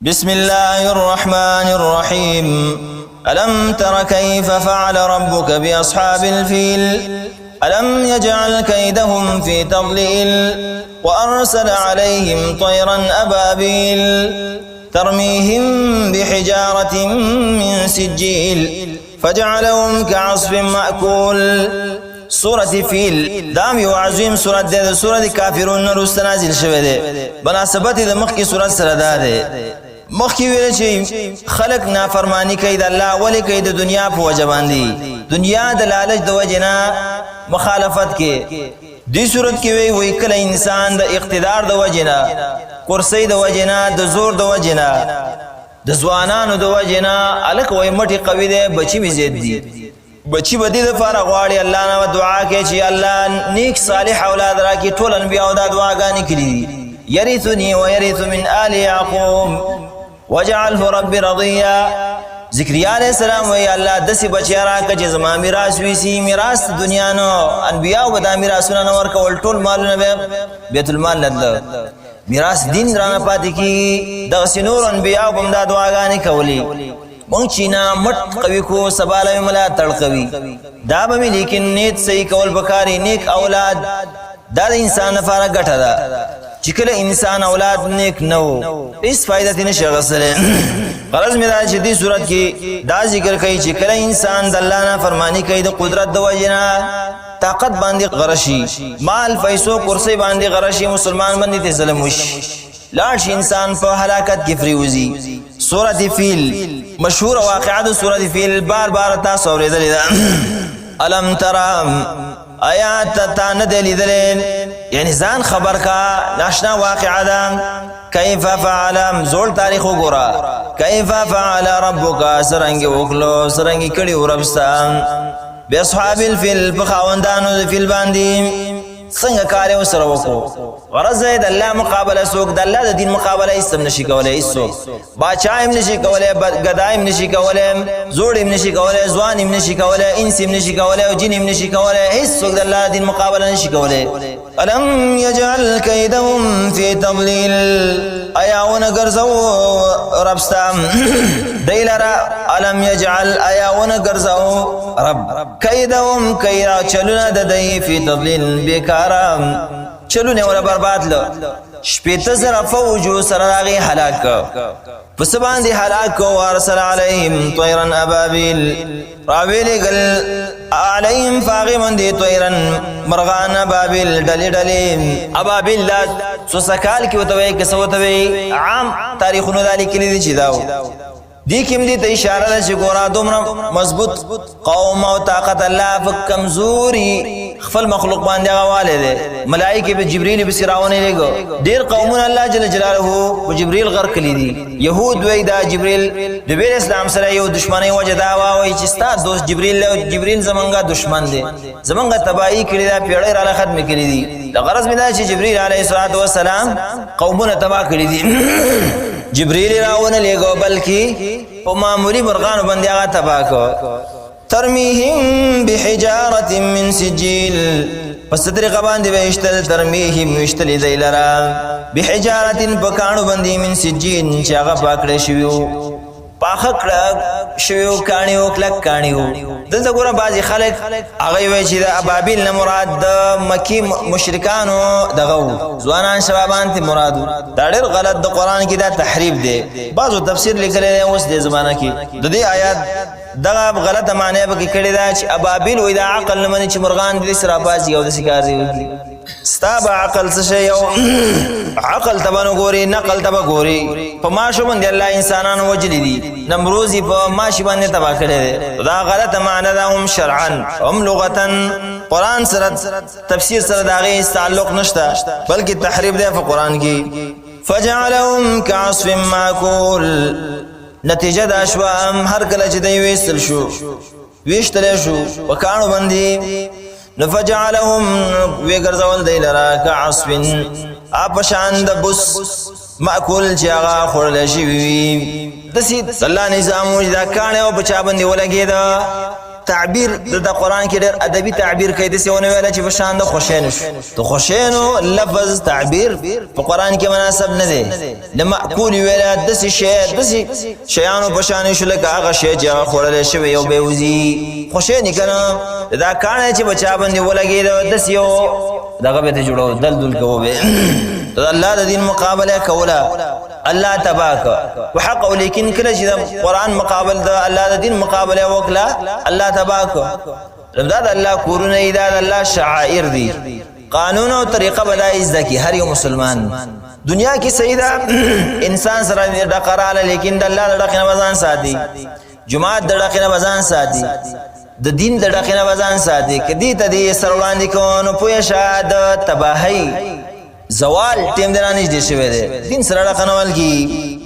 بسم الله الرحمن الرحيم ألم تر كيف فعل ربك بأصحاب الفيل ألم يجعل كيدهم في تضليل وأرسل عليهم طيرا أبابيل ترميهم بحجارة من سجيل فجعلهم كعصف مأكول سورة فيل دام یو عظیم سورة ده سورة کافرون نرست نازل شوه ده بناسبت ده مخی سورة سرده ده مخی ویل چه خلق نافرمانی کئی ده اللہ ولی کئی ده دنیا پو وجبان دی دنیا ده لالچ ده وجنا مخالفت کے دی صورت کی وی کل انسان ده اقتدار ده وجنا کرسی ده وجنا ده زور ده وجنا ده زوانانو ده وجنا علک وی مٹی قوی ده بچی بھی زید دی بچی بدی دفاره غواړي الله نه دعا کوي چې الله نیک صالح اولاد راکړي ټول انبیاء او دعاګانې کړي يرثني ويرث من آل يعقوب وجعله رب رضيا ذکریا علیہ السلام وی الله دسی بچی راکړي چې زما میراث ویسی میراث دنیا نو انبیاء او د میراثونه نو ورکول ټول مالونه به بیت المال ندل میراث دین رانه پاتې کی د سنور انبیاء هم دا دعاګانې کولی مونږ چینا مټ قوی کو سباله ملا تړ قوی دا به لیکن نیت صحیح کول بکاری نیک اولاد دا انسان لپاره ګټه ده چې کله انسان اولاد نیک نو هیڅ فائدہ نشي غسله غرض مې دا چې دې صورت کې دا ذکر کوي چې کله انسان د الله نه فرمانی کوي د قدرت د وجنا طاقت باندې غرشي مال پیسو کرسي باندې غرشي مسلمان باندې ته ظلم وشي لاړ انسان په هلاکت کې فریوزي سورة فیل مشهور واقعات سورة فیل بار بار تاسو اوریدلې ده الم ترى آیات تا نه دلیدل یعنی ځان خبر کا ناشنا واقعه ده کیف فعل زول تاریخ وګورا کیف فعل ربک سرنګ وکلو سرنګ کړي وربستان باصحاب الفیل بخاوندانو فیل باندې څنګه کار وسره وکړو غرض د الله مقابله سوق د الله د دین مقابله ایستم نشي کولای ایسو باچایم نشي کولای غدایم نشي کولای زوړیم نشي کولای ځوانیم نشي کولای انسیم نشي کولای او جنیم نشي کولای هیڅ څوک د الله د دین مقابله نشي کولای الم يجعل كيدهم في تضليل ایا ونغرزو ربستم دیلرا الم يجعل ایا ونغرزو رب كيدهم كيرا چلونه د دی فی تضليل بیکارم چلونه ولا برباد له شپیته زره فوجو سراغي هلاک پس باندې هلاک ورسل عليهم طيرا ابابيل راویل گل عليهم فاغمن دي طيرا مرغان ابابيل ډلې ډلې ابابيل لا سوسکال کی وتوي کسوتوي عام تاریخونو دالي کلی دي چې داو دی کم دی ته اشاره ده چې ګورا دومره مضبوط قوم او طاقت الله په کمزوري خپل مخلوق باندې غواله ده ملائکه به جبرئیل به سراونه لګو ډیر قومونه الله جل جلاله په جبرئیل غر کړی دي يهود وای دا جبرئیل د بیر اسلام سره یو دشمنی وجدا وای چې ستاسو دوست جبرئیل زمونږه دشمن دی زمونږه تباہی کړی دا پیړې را ختم کړی دي د غرض مې دا چې جبرئیل علیه السلام قومونه تباہ کړی دي جبريل راونه لګو بلکې په معمولی مرغانو باندې هغه تباہ کو ترميهم بحجارة من سجيل پس طریقه باندې وشتل ترميهم وشتل دیلرا بحجارة پکانو باندې من سجين چې هغه پاکړې شویو پاخکړه شویو کانیو کلک کانیو دلته ګوره بعضی خلک هغه وایي چې د ابابیل نه مراد د مکی مشرکانو دغه ځوانان شبابان ته مراد دا ډېر غلط د قران کې دا تحریف دی بعضو تفسیر لیکل اوس د زمانہ کې د دې آیات دغه غلطه معنی به کړی دا چې ابابیل وای د عقل نه مني چې مرغان دې سره بازي او د شکار دی ستاب عقل څه شی او عقل تبانو ګوري نقل تبا ګوري په ماشو باندې الله انسانانو وجلی دي نمروزی په ماشي باندې تبا کړی دا غلطه معنی ده هم شرعا هم لغتا قران سره تفسیر سره داغه تعلق نشته بلکې تحریف ده په قران کې فجعلهم كعصف ماكول نتیجه دا شو هر کله چې دی وېستل شو وېشتل شو وکانو باندې نفجعلهم وګرځول دی لرا كعصف اپشان د بوس ماکول چې هغه خورل شي وي دسی الله نظام دا کانه او بچا باندې ولګي دا تعبیر د قرآن کې ډېر ادبي تعبیر کوي داسې ونه ویله چې په شان د خوشینو شو د خوشینو لفظ تعبیر په قرآن کې مناسب نه دی د معقول ویله داسې شی داسې شیانو په شان شو لکه هغه شی چې هغه خوړلی شوی یو به وځي خوشیني که نه دا کاڼی چې په چا باندې ولګېده داسې یو دغه به ته جوړو دلدل کوو به د الله د دین مقابله کوله الله تباک وحق لیکن کله چې د قرآن مقابل د الله د دین مقابله وکړه الله تباک دا د الله کورونه دا د الله شعائر دي قانون او طریقه بدای زکی هر یو مسلمان دنیا کې صحیح ده انسان سره د ډقراله لیکن د الله د ډقنه وزن ساتي جماعت د ډقنه وزن ساتي د دین د ډقنه وزن ساتي کدی ته دې سر وړاندې کو نو پوهه شاده تباہی زوال ټیم درانه دي شوی دی دین سره ډقنه ول کی